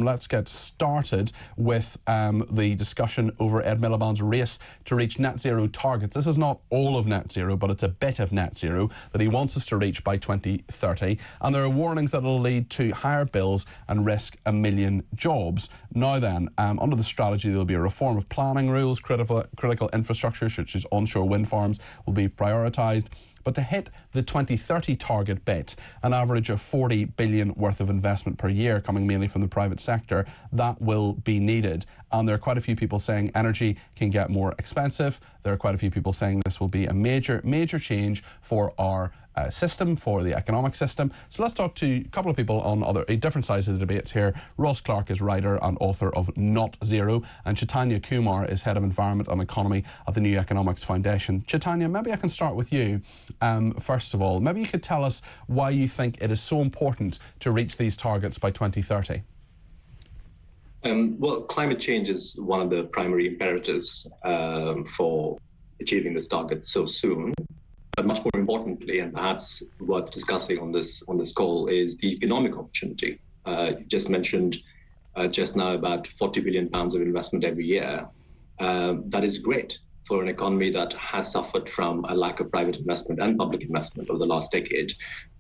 Let's get started with the discussion over Ed Miliband's race to reach net zero targets. This is not all of net zero, but it's a bit of net zero that he wants us to reach by 2030. And there are warnings that it'll lead to higher bills and risk 1 million jobs. Now then, under the strategy, there'll be a reform of planning rules. Critical infrastructure, such as onshore wind farms, will be prioritised. But to hit the 2030 target bit, an average of 40 billion worth of investment per year, coming mainly from the private sector, that will be needed. And there are quite a few people saying energy can get more expensive. There are quite a few people saying this will be a major change for our system, for the economic system. So let's talk to a couple of people on different sides of the debates here. Ross Clark is writer and author of Not Zero, and Chaitanya Kumar is head of environment and economy at the new Economics Foundation. Chaitanya, maybe I can start with you. First of all, maybe you could tell us why you think it is so important to reach these targets by 2030. Well, climate change is one of the primary imperatives for achieving this target so soon. But much more importantly, and perhaps worth discussing on this call, is the economic opportunity. You just mentioned just now about £40 billion of investment every year. That is great for an economy that has suffered from a lack of private investment and public investment over the last decade.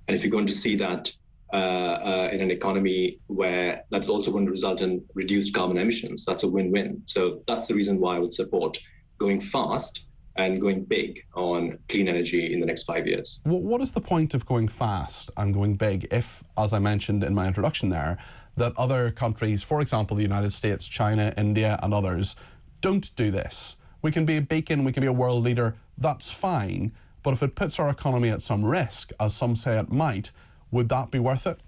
And if you're going to see that in an economy where that's also going to result in reduced carbon emissions, that's a win-win. So that's the reason why I would support going fast and going big on clean energy in the next 5 years. What is the point of going fast and going big if, as I mentioned in my introduction there, that other countries, for example, the United States, China, India and others, don't do this? We can be a beacon, we can be a world leader, that's fine, but if it puts our economy at some risk, as some say it might, would that be worth it?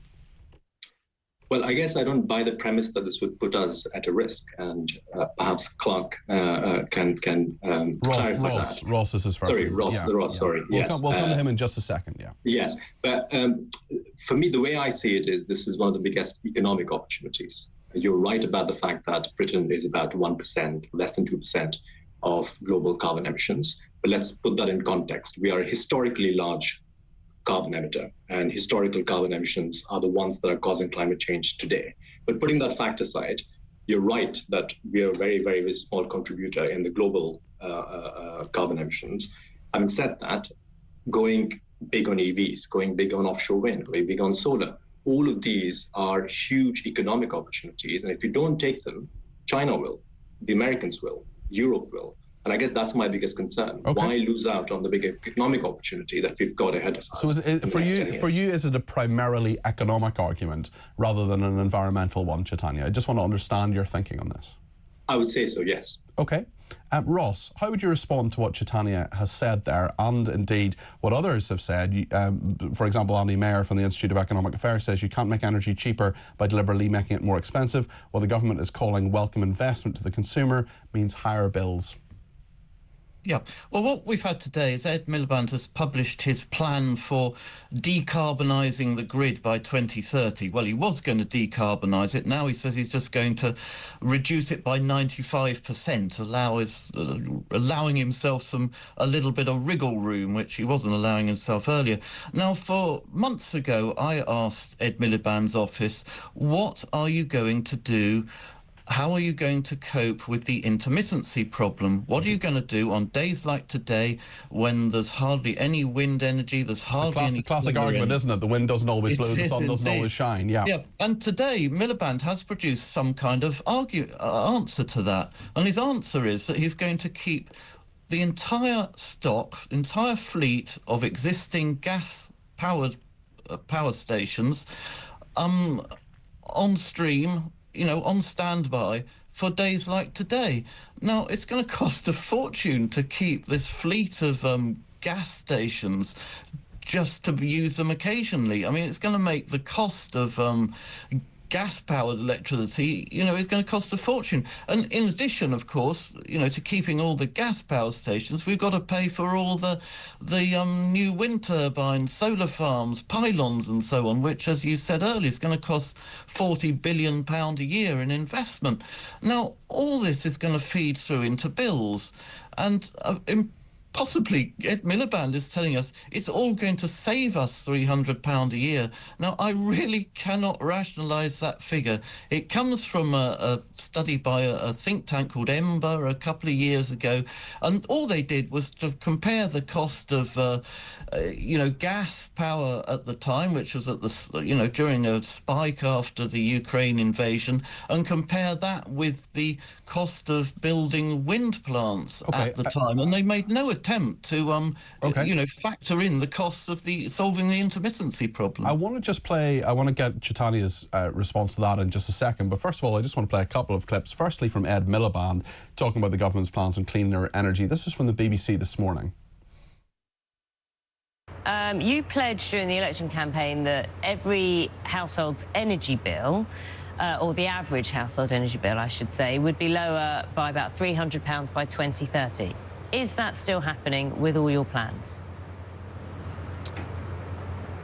Well, I guess I don't buy the premise that this would put us at a risk, and perhaps Clark can clarify that. Ross is his first name. Sorry. We'll come to him in just a second, yeah. Yes, but for me, the way I see it is this is one of the biggest economic opportunities. You're right about the fact that Britain is about 1%, less than 2% of global carbon emissions. But let's put that in context. We are a historically large carbon emitter, and historical carbon emissions are the ones that are causing climate change today. But putting that fact aside, you're right that we are a very, very, very small contributor in the global carbon emissions. Having said that, going big on EVs, going big on offshore wind, going big on solar, all of these are huge economic opportunities. And if you don't take them, China will, the Americans will, Europe will. And I guess that's my biggest concern. Okay. Why lose out on the big economic opportunity that we've got ahead of us? So for you, is it a primarily economic argument rather than an environmental one, Chaitanya? I just want to understand your thinking on this. I would say so, yes. Okay. Ross, how would you respond to what Chaitanya has said there, and indeed what others have said? For example, Andy Mayer from the Institute of Economic Affairs says you can't make energy cheaper by deliberately making it more expensive. What the government is calling welcome investment to the consumer means higher bills. Yeah, well, what we've had today is Ed Miliband has published his plan for decarbonising the grid by 2030. Well, he was going to decarbonise it. Now he says he's just going to reduce it by 95%, allowing himself a little bit of wriggle room, which he wasn't allowing himself earlier. Now, for months ago, I asked Ed Miliband's office, what are you going to do? How are you going to cope with the intermittency problem? What are you going to do on days like today when there's hardly any wind energy, there's hardly any... It's a classic argument, isn't it? The wind doesn't always blow, the sun doesn't always shine, yeah. Yeah, and today Miliband has produced some kind of answer to that. And his answer is that he's going to keep the entire fleet of existing gas-powered power stations on stream, on standby for days like today. Now, it's going to cost a fortune to keep this fleet of gas stations just to use them occasionally. I mean, it's going to make the cost of gas-powered electricity, it's going to cost a fortune. And in addition, of course, to keeping all the gas power stations, we've got to pay for all the new wind turbines, solar farms, pylons and so on, which, as you said earlier, is going to cost £40 billion a year in investment. Now, all this is going to feed through into bills. And possibly Ed Miliband is telling us it's all going to save us £300 a year. Now, I really cannot rationalise that figure. It comes from a study by a think tank called Ember a couple of years ago, and all they did was to compare the cost of, gas power at the time, which was at the, during a spike after the Ukraine invasion, and compare that with the cost of building wind plants at the time, and they made no attempt to, factor in the costs of solving the intermittency problem. I want to get Chaitanya's response to that in just a second, but first of all, I just want to play a couple of clips. Firstly, from Ed Miliband, talking about the government's plans on cleaner energy. This was from the BBC this morning. You pledged during the election campaign that every household's energy bill, or the average household energy bill, I should say, would be lower by about £300 by 2030. Is that still happening with all your plans?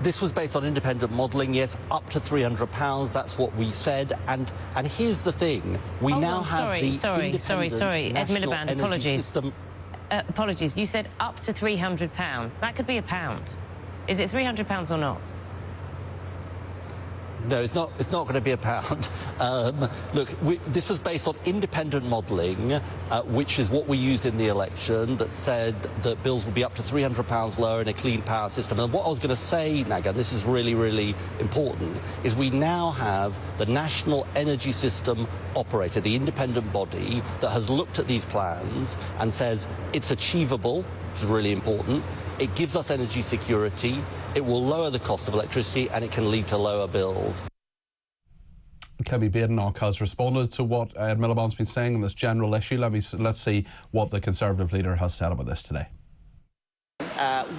This was based on independent modelling, yes, up to £300. That's what we said. And here's the thing: we now have the independent Ed Miliband, apologies. System. Apologies. You said up to £300. That could be £1. Is it £300 or not? No, it's not going to be £1. Look, this was based on independent modelling, which is what we used in the election, that said that bills would be up to £300 lower in a clean power system. And what I was going to say, Naga, and this is really, really important, is we now have the National Energy System Operator, the independent body that has looked at these plans and says it's achievable, which is really important. It gives us energy security. It will lower the cost of electricity, and it can lead to lower bills. Kemi Badenoch has responded to what Ed Miliband's been saying on this general issue. Let's see what the Conservative leader has said about this today.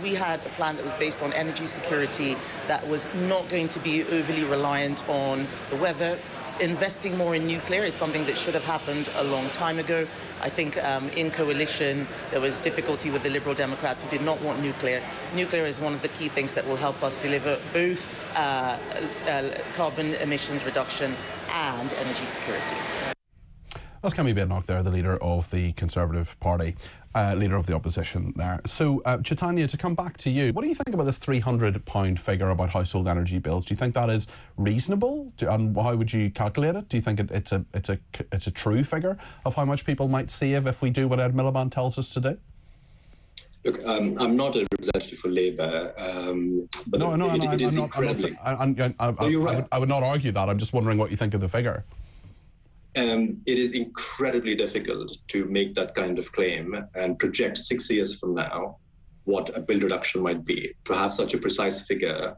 We had a plan that was based on energy security, that was not going to be overly reliant on the weather. Investing more in nuclear is something that should have happened a long time ago. I think in coalition there was difficulty with the Liberal Democrats who did not want nuclear. Nuclear is one of the key things that will help us deliver both carbon emissions reduction and energy security. That's Kemi Badenoch there, the leader of the Conservative Party, leader of the opposition there. So, Chaitanya, to come back to you, what do you think about this £300 figure about household energy bills? Do you think that is reasonable? And how would you calculate it? Do you think it's a true figure of how much people might save if we do what Ed Miliband tells us to do? Look, I'm not a representative for Labour, but it is incredibly... I would not argue that. I'm just wondering what you think of the figure. It is incredibly difficult to make that kind of claim and project 6 years from now what a bill reduction might be. To have such a precise figure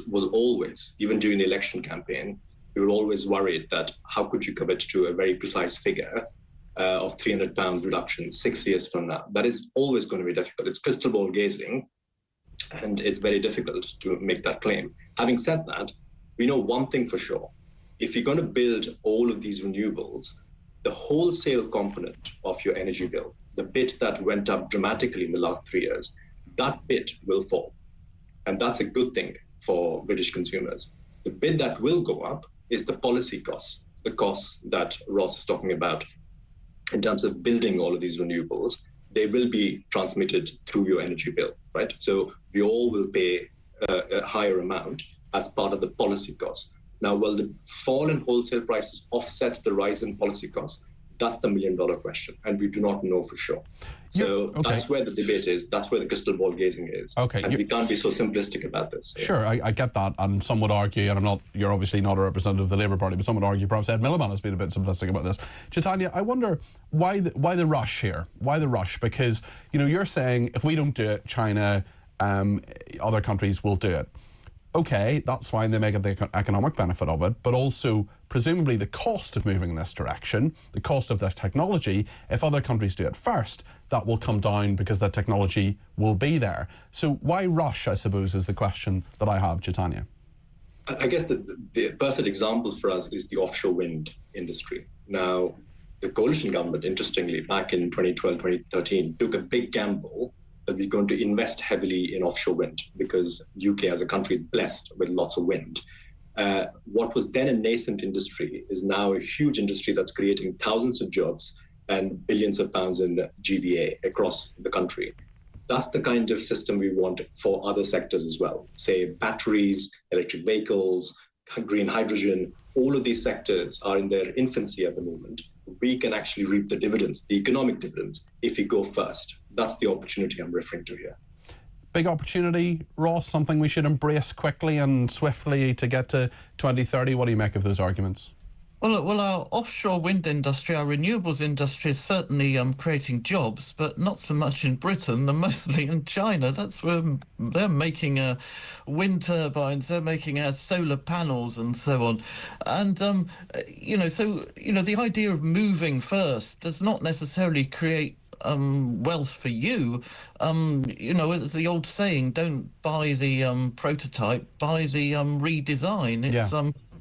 was always, even during the election campaign, we were always worried that how could you commit to a very precise figure of £300 reduction 6 years from now? That is always going to be difficult. It's crystal ball gazing, and it's very difficult to make that claim. Having said that, we know one thing for sure. If you're going to build all of these renewables, the wholesale component of your energy bill, the bit that went up dramatically in the last 3 years, that bit will fall. And that's a good thing for British consumers. The bit that will go up is the policy costs, the costs that Ross is talking about in terms of building all of these renewables. They will be transmitted through your energy bill, right? So we all will pay a higher amount as part of the policy costs. Now, will the fall in wholesale prices offset the rise in policy costs? That's the million-dollar question, and we do not know for sure. So that's where the debate is. That's where the crystal ball gazing is. And we can't be so simplistic about this. Sure, I get that, and some would argue, and you're obviously not a representative of the Labour Party, but some would argue perhaps Ed Miliband has been a bit simplistic about this. Chaitanya, I wonder why the rush here? Why the rush? Because you're saying if we don't do it, China, other countries will do it. Okay, that's fine, they may get the economic benefit of it, but also presumably the cost of moving in this direction, the cost of the technology, if other countries do it first, that will come down because the technology will be there. So why rush, I suppose, is the question that I have, Chaitanya. I guess the perfect example for us is the offshore wind industry. Now, the coalition government, interestingly, back in 2012, 2013, took a big gamble that we're going to invest heavily in offshore wind because UK as a country is blessed with lots of wind. What was then a nascent industry is now a huge industry that's creating thousands of jobs and billions of pounds in GVA across the country. That's the kind of system we want for other sectors as well. Say batteries, electric vehicles, green hydrogen, all of these sectors are in their infancy at the moment. We can actually reap the dividends, the economic dividends, if we go first. That's the opportunity I'm referring to here. Big opportunity, Ross, something we should embrace quickly and swiftly to get to 2030. What do you make of those arguments? Well, our offshore wind industry, our renewables industry is certainly creating jobs, but not so much in Britain, and mostly in China. That's where they're making wind turbines, they're making solar panels and so on. And, the idea of moving first does not necessarily create wealth for you. As the old saying, don't buy the prototype, buy the redesign. It's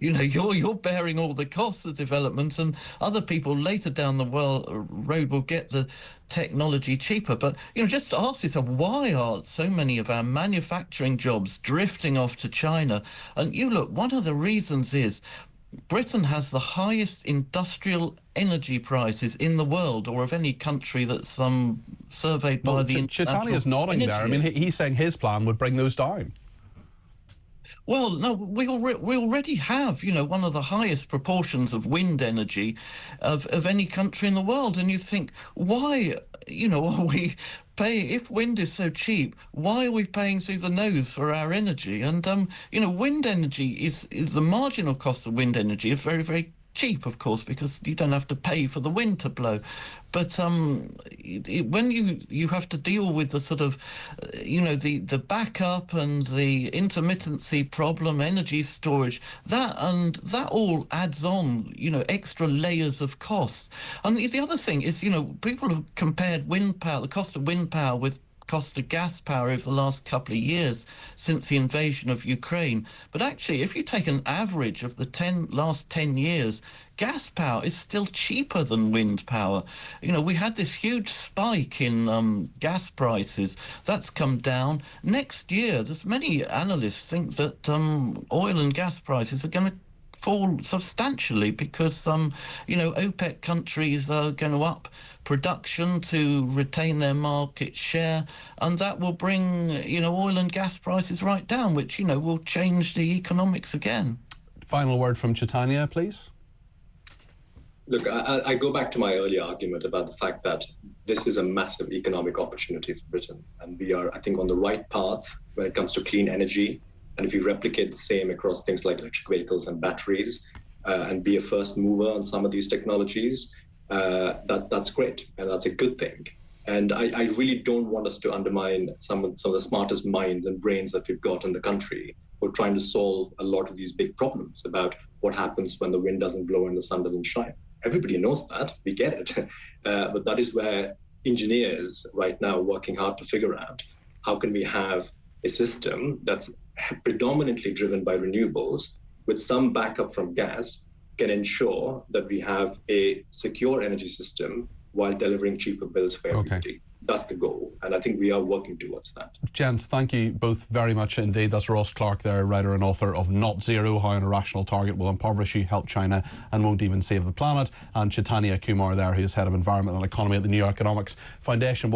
you're bearing all the costs of development, and other people later down the road will get the technology cheaper. But just ask yourself, why are so many of our manufacturing jobs drifting off to China? And one of the reasons is Britain has the highest industrial energy prices in the world, or of any country that's surveyed by the Chaitanya's nodding there. I mean, he's saying his plan would bring those down. Well, no, we already have, one of the highest proportions of wind energy of any country in the world. And you think, why, are we paying, if wind is so cheap, why are we paying through the nose for our energy? And, wind energy is the marginal cost of wind energy is very, very cheap, of course, because you don't have to pay for the wind to blow. But when you have to deal with the sort of, the backup and the intermittency problem, energy storage, that all adds on, extra layers of cost. And the other thing is, people have compared wind power, the cost of wind power, with cost of gas power over the last couple of years since the invasion of Ukraine. But actually, if you take an average of the last 10 years, gas power is still cheaper than wind power. We had this huge spike in gas prices. That's come down. Next year, there's many analysts think that oil and gas prices are going to fall substantially because OPEC countries are going to up production to retain their market share, and that will bring oil and gas prices right down, which will change the economics again. Final word from Chaitanya, please. Look, I go back to my earlier argument about the fact that this is a massive economic opportunity for Britain, and we are, I think, on the right path when it comes to clean energy. And if you replicate the same across things like electric vehicles and batteries, and be a first mover on some of these technologies, that's great, and that's a good thing. And I really don't want us to undermine some of the smartest minds and brains that we've got in the country who are trying to solve a lot of these big problems about what happens when the wind doesn't blow and the sun doesn't shine. Everybody knows that, we get it. But that is where engineers right now are working hard to figure out how can we have a system that's predominantly driven by renewables with some backup from gas can ensure that we have a secure energy system while delivering cheaper bills for everybody. Okay. That's the goal, and I think we are working towards that. Gents, thank you both very much indeed. That's Ross Clark there, writer and author of Not Zero, How an Irrational Target Will Impoverish You, Help China and Won't Even Save the Planet, and Chaitanya Kumar there, who is Head of Environment and Economy at the New Economics Foundation.